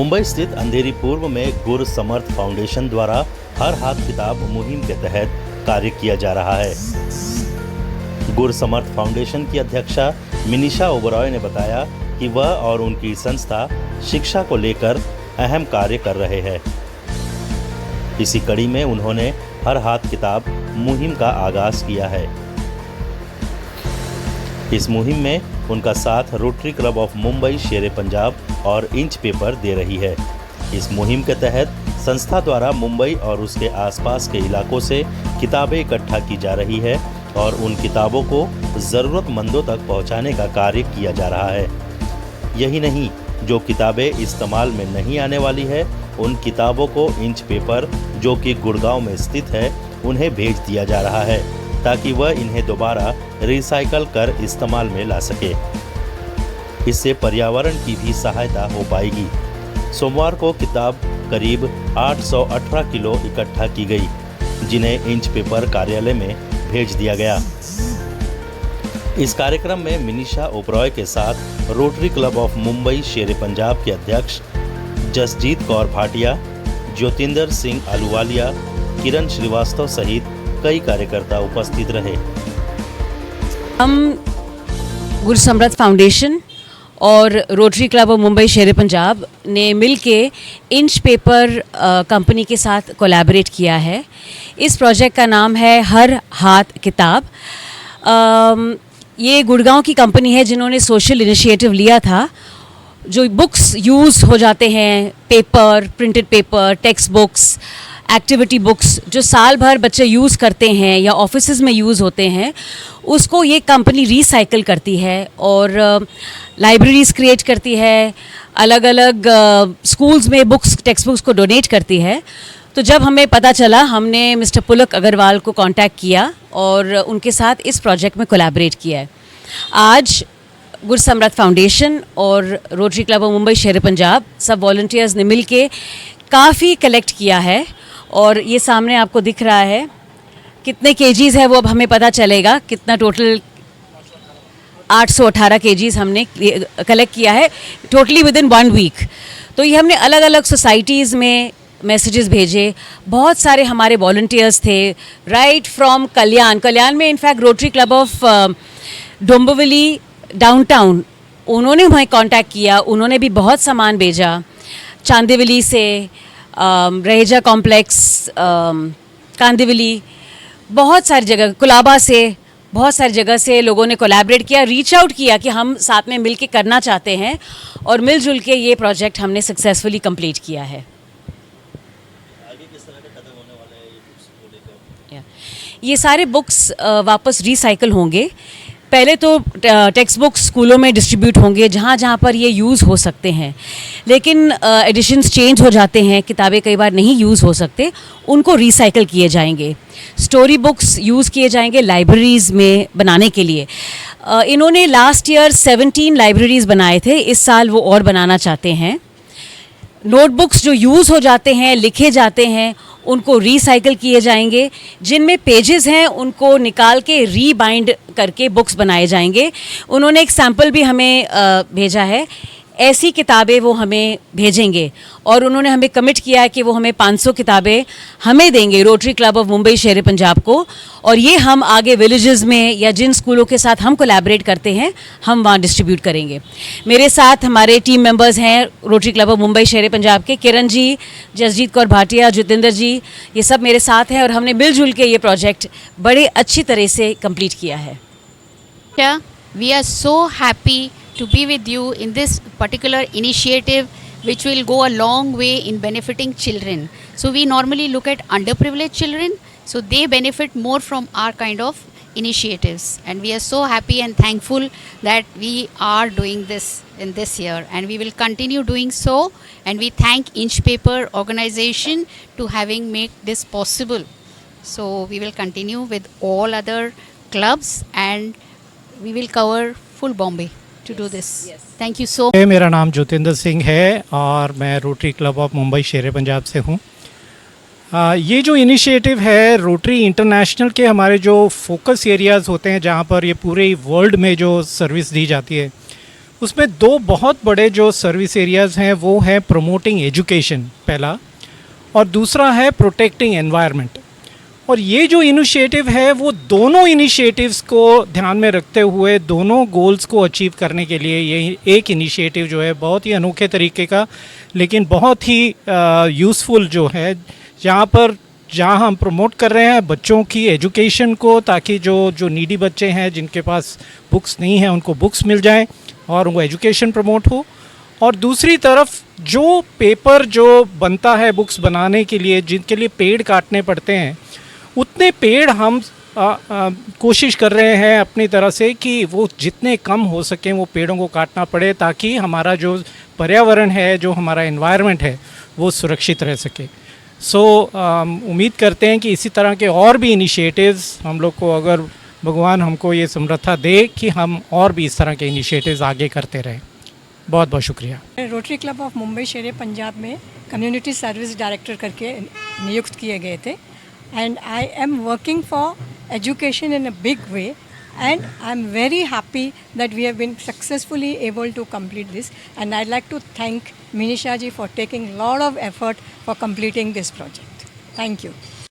मुंबई स्थित अंधेरी पूर्व में गुर समर्थ फाउंडेशन द्वारा हर हाथ किताब मुहिम के तहत कार्य किया जा रहा है। गुर समर्थ फाउंडेशन की अध्यक्षा मिनिशा ओबरॉय ने बताया कि वह और उनकी संस्था शिक्षा को लेकर अहम कार्य कर रहे हैं। इसी कड़ी में उन्होंने हर हाथ किताब मुहिम का आगाज किया है। इस मुहिम में उनका साथ रोटरी क्लब ऑफ मुंबई शेरे पंजाब और इंच पेपर दे रही है। इस मुहिम के तहत संस्था द्वारा मुंबई और उसके आसपास के इलाकों से किताबें इकट्ठा की जा रही है और उन किताबों को ज़रूरतमंदों तक पहुंचाने का कार्य किया जा रहा है। यही नहीं, जो किताबें इस्तेमाल में नहीं आने वाली है उन किताबों को इंच पेपर, जो कि गुड़गांव में स्थित है, उन्हें भेज दिया जा रहा है ताकि वह इन्हें दोबारा रिसाइकल कर इस्तेमाल में ला सके। इससे पर्यावरण की भी सहायता हो पाएगी। सोमवार को किताब करीब 818 किलो इकट्ठा की गई, जिन्हें इंच पेपर कार्यालय में भेज दिया गया। इस कार्यक्रम में मिनिशा ओबरॉय के साथ रोटरी क्लब ऑफ मुंबई शेरे पंजाब के अध्यक्ष जसजीत कौर भाटिया, ज्योतिंदर सिंह आलूवालिया, किरण श्रीवास्तव सहित कई कार्यकर्ता उपस्थित रहे। हम गुर समर्थ फाउंडेशन और रोटरी क्लब ऑफ मुंबई शेरे पंजाब ने मिलके इंच पेपर कंपनी के साथ कोलैबोरेट किया है। इस प्रोजेक्ट का नाम है हर हाथ किताब। ये गुड़गांव की कंपनी है जिन्होंने सोशल इनिशिएटिव लिया था। जो बुक्स यूज़ हो जाते हैं, paper, printed paper, text books, activity books, जो साल भर बच्चे यूज़ करते हैं या ऑफिसेज में यूज़ होते हैं, उसको ये कंपनी रिसाइकिल करती है और लाइब्रेरीज़ क्रिएट करती है, अलग अलग स्कूल्स में बुक्स, टेक्स्ट बुक्स को डोनेट करती है। तो जब हमें पता चला, हमने मिस्टर पुलक अग्रवाल को कांटेक्ट किया और उनके साथ इस प्रोजेक्ट में कोलैबोरेट किया है। आज गुर समर्थ फाउंडेशन और रोटरी क्लब ऑफ मुंबई शेरे पंजाब सब वॉलंटियर्स ने मिलके काफ़ी कलेक्ट किया है और ये सामने आपको दिख रहा है। कितने केजीज़ है वो अब हमें पता चलेगा। कितना टोटल 818 केजीज़ हमने कलेक्ट किया है टोटली विद इन 1 वीक। तो ये हमने अलग अलग सोसाइटीज़ में मैसेजेस भेजे। बहुत सारे हमारे वॉलंटियर्स थे, राइट फ्रॉम कल्याण में in fact rotary club of Dombivli downtown, उन्होंने हमें कांटेक्ट किया, उन्होंने भी बहुत सामान भेजा। चांदीवली से, रहेजा कॉम्प्लेक्स, कांदिवली, बहुत सारी जगह, कुलाबा से, बहुत सारी जगह से लोगों ने कोलैबोरेट किया, रीच आउट किया कि हम साथ में मिल के करना चाहते हैं और मिलजुल के ये प्रोजेक्ट हमने सक्सेसफुली कंप्लीट किया है। ये सारे बुक्स वापस रिसाइकल होंगे। पहले तो टेक्स्ट बुक्स स्कूलों में डिस्ट्रीब्यूट होंगे जहाँ जहाँ पर ये यूज़ हो सकते हैं, लेकिन एडिशंस चेंज हो जाते हैं, किताबें कई बार नहीं यूज़ हो सकते, उनको रिसाइकल किए जाएंगे। स्टोरी बुक्स यूज़ किए जाएंगे लाइब्रेरीज़ में बनाने के लिए। इन्होंने लास्ट ईयर 17 लाइब्रेरीज़ बनाए थे, इस साल वो और बनाना चाहते हैं। नोटबुक्स जो यूज़ हो जाते हैं, लिखे जाते हैं, उनको रिसाइकिल किए जाएंगे। जिनमें पेजेस हैं उनको निकाल के रीबाइंड करके बुक्स बनाए जाएंगे। उन्होंने एक सैम्पल भी हमें भेजा है, ऐसी किताबें वो हमें भेजेंगे और उन्होंने हमें कमिट किया है कि वो हमें 500 किताबें हमें देंगे, रोटरी क्लब ऑफ मुंबई शेरे पंजाब को, और ये हम आगे विलेजेस में या जिन स्कूलों के साथ हम कोलैबोरेट करते हैं हम वहाँ डिस्ट्रीब्यूट करेंगे। मेरे साथ हमारे टीम मेंबर्स हैं रोटरी क्लब ऑफ मुंबई शेरे पंजाब के, किरण जी, जसजीत कौर भाटिया, ज्योतिंदर जी, ये सब मेरे साथ हैं और हमने मिलजुल के ये प्रोजेक्ट बड़े अच्छी तरह से कंप्लीट किया है। We are so happy to be with you in this particular initiative which will go a long way in benefiting children. So we normally look at underprivileged children, so they benefit more from our kind of initiatives, and we are so happy and thankful that we are doing this in this year, and we will continue doing so, and we thank Inch Paper organization to having made this possible. So we will continue with all other clubs and we will cover full Bombay to do this. Yes. Thank you so much. मेरा नाम ज्योतिंदर सिंह है और मैं rotary club of Mumbai शेरे पंजाब से हूँ। ये जो initiative है रोटरी इंटरनेशनल के, हमारे जो फोकस एरियाज़ होते हैं जहाँ पर ये पूरे वर्ल्ड में जो सर्विस दी जाती है, उसमें दो बहुत बड़े जो सर्विस एरियाज़ हैं वो है प्रमोटिंग एजुकेशन पहला, और दूसरा है प्रोटेक्टिंग एनवायरनमेंट। और ये जो इनिशिएटिव है वो दोनों इनिशिएटिव्स को ध्यान में रखते हुए दोनों गोल्स को अचीव करने के लिए ये एक इनिशिएटिव जो है बहुत ही अनोखे तरीके का, लेकिन बहुत ही यूज़फुल जो है, जहाँ हम प्रमोट कर रहे हैं बच्चों की एजुकेशन को, ताकि जो नीडी बच्चे हैं जिनके पास बुक्स नहीं हैं उनको बुक्स मिल जाएं और उनको एजुकेशन प्रमोट हो। और दूसरी तरफ जो पेपर जो बनता है बुक्स बनाने के लिए, जिनके लिए पेड़ काटने पड़ते हैं, उतने पेड़ हम कोशिश कर रहे हैं अपनी तरह से कि वो जितने कम हो सकें वो पेड़ों को काटना पड़े, ताकि हमारा जो पर्यावरण है, जो हमारा एनवायरनमेंट है, वो सुरक्षित रह सके। उम्मीद करते हैं कि इसी तरह के और भी इनिशिएटिव्स हम लोग को, अगर भगवान हमको ये समर्था दे, कि हम और भी इस तरह के इनिशिएटिव्स आगे करते रहें। बहुत बहुत शुक्रिया। रोटरी क्लब ऑफ मुंबई शेर पंजाब में कम्युनिटी सर्विस डायरेक्टर करके नियुक्त किए गए थे, and I am working for education in a big way, and I'm very happy that we have been successfully able to complete this, and I'd like to thank Minisha ji for taking a lot of effort for completing this project. Thank you.